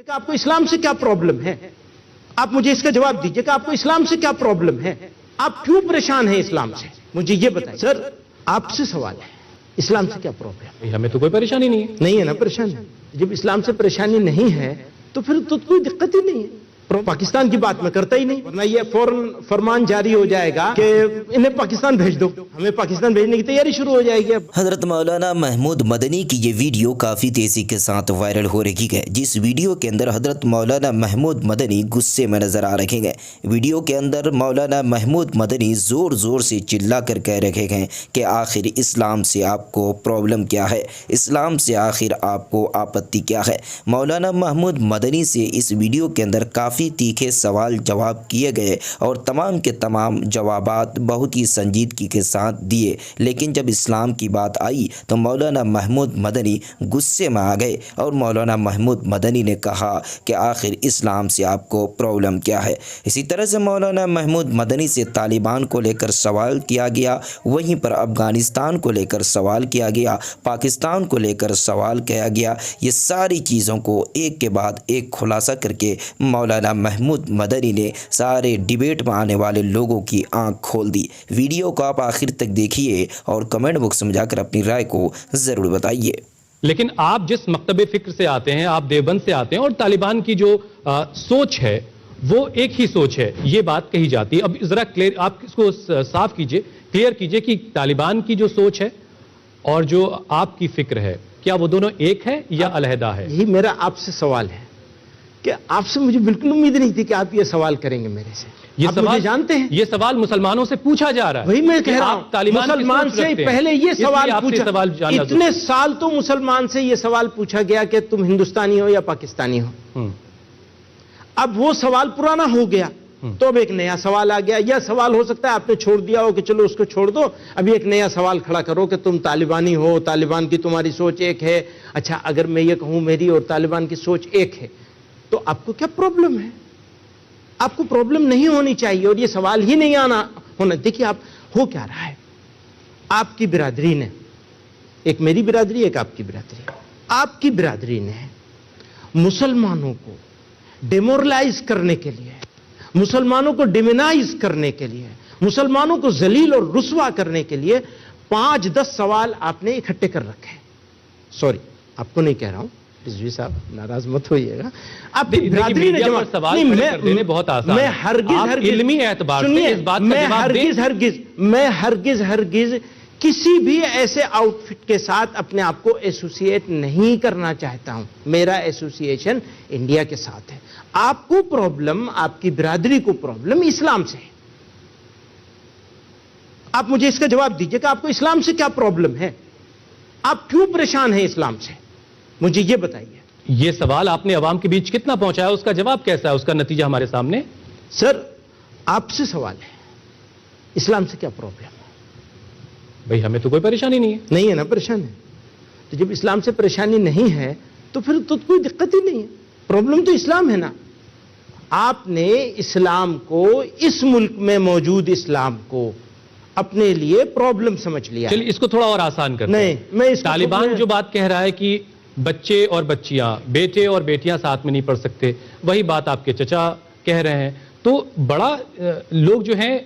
کہ آپ کو اسلام سے کیا پرابلم ہے؟ آپ مجھے اس کا جواب دیجئے کہ آپ کو اسلام سے کیا پرابلم ہے؟ آپ کیوں پریشان ہیں اسلام سے؟ مجھے یہ بتائیں سر، آپ سے سوال ہے، اسلام سے کیا پرابلم ہے؟ ہمیں تو کوئی پریشانی نہیں ہے نا پریشانی؟ جب اسلام سے پریشانی نہیں ہے تو پھر تو کوئی دقت ہی نہیں ہے۔ پاکستان کی بات میں کرتا ہی نہیں، ورنہ یہ فوراً فرمان جاری ہو جائے گا کہ انہیں پاکستان بھیج دو، ہمیں پاکستان بھیجنے کی تیاری شروع ہو جائے گی۔ حضرت مولانا محمود مدنی کی یہ ویڈیو کافی تیزی کے ساتھ وائرل ہو رہی ہے، جس ویڈیو کے اندر حضرت مولانا محمود مدنی غصے میں نظر آ رہے ہیں۔ ویڈیو کے اندر مولانا محمود مدنی زور زور سے چلا کر کہہ رہے ہیں کہ آخر اسلام سے آپ کو پرابلم کیا ہے، اسلام سے آخر آپ کو آپتی کیا ہے۔ مولانا محمود مدنی سے اس ویڈیو کے اندر کافی تیکھے سوال جواب کیے گئے اور تمام کے تمام جوابات بہت ہی سنجیدگی کے ساتھ دیے، لیکن جب اسلام کی بات آئی تو مولانا محمود مدنی غصے میں آ گئے اور مولانا محمود مدنی نے کہا کہ آخر اسلام سے آپ کو پرابلم کیا ہے۔ اسی طرح سے مولانا محمود مدنی سے طالبان کو لے کر سوال کیا گیا، وہیں پر افغانستان کو لے کر سوال کیا گیا، پاکستان کو لے کر سوال کیا گیا۔ یہ ساری چیزوں کو ایک کے بعد ایک خلاصہ کر کے مولانا محمود مدنی نے سارے ڈیبیٹ میں آنے والے لوگوں کی آنکھ کھول دی۔ ویڈیو کو آپ آخر تک دیکھیے اور کمنٹ باکس میں جا کر اپنی رائے کو ضرور بتائیے۔ لیکن آپ جس مکتب فکر سے آتے ہیں، آپ دیوبند سے آتے ہیں، اور طالبان کی جو سوچ ہے وہ ایک ہی سوچ ہے، یہ بات کہی جاتی ہے۔ اب ذرا آپ اس کو صاف کیجئے، کلیئر کیجئے کہ طالبان کی جو سوچ ہے اور جو آپ کی فکر ہے، کیا وہ دونوں ایک ہے یا علیحدہ ہے؟ یہی میرا آپ سے سوال ہے کہ آپ سے مجھے بالکل امید نہیں تھی کہ آپ یہ سوال کریں گے میرے سے۔ یہ سوال جانتے ہیں، یہ سوال مسلمانوں سے پوچھا جا رہا ہے۔ وہی میں کہہ رہا ہوں، مسلمان سے پہلے یہ سوال پوچھا، اتنے سال تو مسلمان سے یہ سوال پوچھا گیا کہ تم ہندوستانی ہو یا پاکستانی ہو۔ اب وہ سوال پرانا ہو گیا تو اب ایک نیا سوال آ گیا۔ یہ سوال ہو سکتا ہے آپ نے چھوڑ دیا ہو کہ چلو اس کو چھوڑ دو، اب ایک نیا سوال کھڑا کرو کہ تم طالبانی ہو، طالبان کی تمہاری سوچ ایک ہے۔ اچھا، اگر میں یہ کہوں میری اور طالبان کی سوچ ایک ہے تو آپ کو کیا پرابلم ہے؟ آپ کو پرابلم نہیں ہونی چاہیے اور یہ سوال ہی نہیں ہونا۔ دیکھیے آپ ہو کیا رہا ہے، آپ کی برادری نے، ایک میری برادری ایک آپ کی برادری، آپ کی برادری نے مسلمانوں کو ڈیمورلائز کرنے کے لیے، مسلمانوں کو ڈیمونائز کرنے کے لیے، مسلمانوں کو ذلیل اور رسوا کرنے کے لیے 5-10 سوال آپ نے اکٹھے کر رکھے۔ سوری، آپ کو نہیں کہہ رہا ہوں، رضوی صاحب ناراض مت ہوئیے گا۔ آپ کی برادری نے جواب سوال کر دینے بہت آسان ہے۔ میں ہرگز علمی اعتبار سے اس بات کا جواب دیں۔ میں ہرگز کسی بھی ایسے آؤٹ فٹ کے ساتھ اپنے آپ کو ایسوسیٹ نہیں کرنا چاہتا ہوں۔ میرا ایسوسیشن انڈیا کے ساتھ ہے۔ آپ کو پرابلم، آپ کی برادری کو پرابلم اسلام سے ہے۔ آپ مجھے اس کا جواب دیجئے کہ آپ کو اسلام سے کیا پرابلم ہے؟ آپ کیوں پریشان ہیں اسلام سے؟ مجھے یہ بتائیے۔ یہ سوال آپ نے عوام کے بیچ کتنا پہنچایا، اس کا جواب کیسا ہے، اس کا نتیجہ ہمارے سامنے؟ سر، آپ سے سوال ہے، اسلام سے کیا پرابلم ہے؟ بھئی ہمیں تو کوئی پریشانی نہیں ہے نا پریشان ہے۔ تو جب اسلام سے پریشانی نہیں ہے تو پھر تو کوئی دقت ہی نہیں ہے۔ پرابلم تو اسلام ہے نا۔ آپ نے اسلام کو، اس ملک میں موجود اسلام کو اپنے لیے پرابلم سمجھ لیا۔ چلیے اس کو تھوڑا اور آسان کرتے ہیں۔ نہیں، میں اس طالبان جو بات کہہ رہا ہے کہ بچے اور بچیاں، بیٹے اور بیٹیاں ساتھ میں نہیں پڑھ سکتے، وہی بات آپ کے چچا کہہ رہے ہیں، تو بڑا لوگ جو ہیں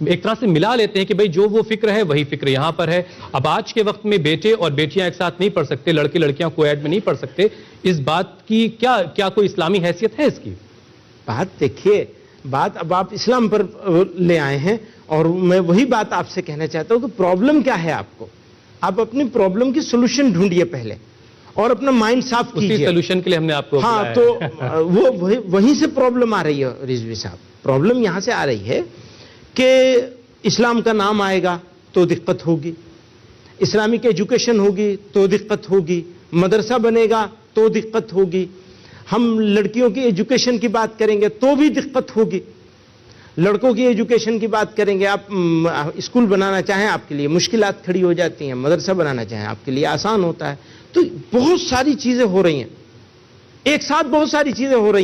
ایک طرح سے ملا لیتے ہیں کہ بھئی جو وہ فکر ہے وہی فکر یہاں پر ہے۔ اب آج کے وقت میں بیٹے اور بیٹیاں ایک ساتھ نہیں پڑھ سکتے، لڑکے لڑکیاں کوئیڈ میں نہیں پڑھ سکتے، اس بات کی کیا کوئی اسلامی حیثیت ہے اس کی؟ بات دیکھیے، بات اب آپ اسلام پر لے آئے ہیں اور میں وہی بات آپ سے کہنا چاہتا ہوں کہ پرابلم کیا ہے آپ کو؟ آپ اپنی پرابلم کی سولوشن ڈھونڈیے پہلے اور اپنا مائنڈ صاف کیجیے۔ اسی سولوشن کے لیے ہم نے آپ کو ہاں، تو وہ وہیں سے پرابلم آ رہی ہے رضوی صاحب۔ پرابلم یہاں سے آ رہی ہے کہ اسلام کا نام آئے گا تو دقت ہوگی، اسلامک ایجوکیشن ہوگی تو دقت ہوگی، مدرسہ بنے گا تو دقت ہوگی، ہم لڑکیوں کی ایجوکیشن کی بات کریں گے تو بھی دقت ہوگی، لڑکوں کی ایجوکیشن کی بات کریں گے، آپ اسکول بنانا چاہیں آپ کے لیے مشکلات کھڑی ہو جاتی ہیں، مدرسہ بنانا چاہیں آپ کے لیے آسان ہوتا ہے۔ تو بہت ساری چیزیں ہو رہی ہیں، ایک ساتھ بہت ساری چیزیں ہو رہی ہیں۔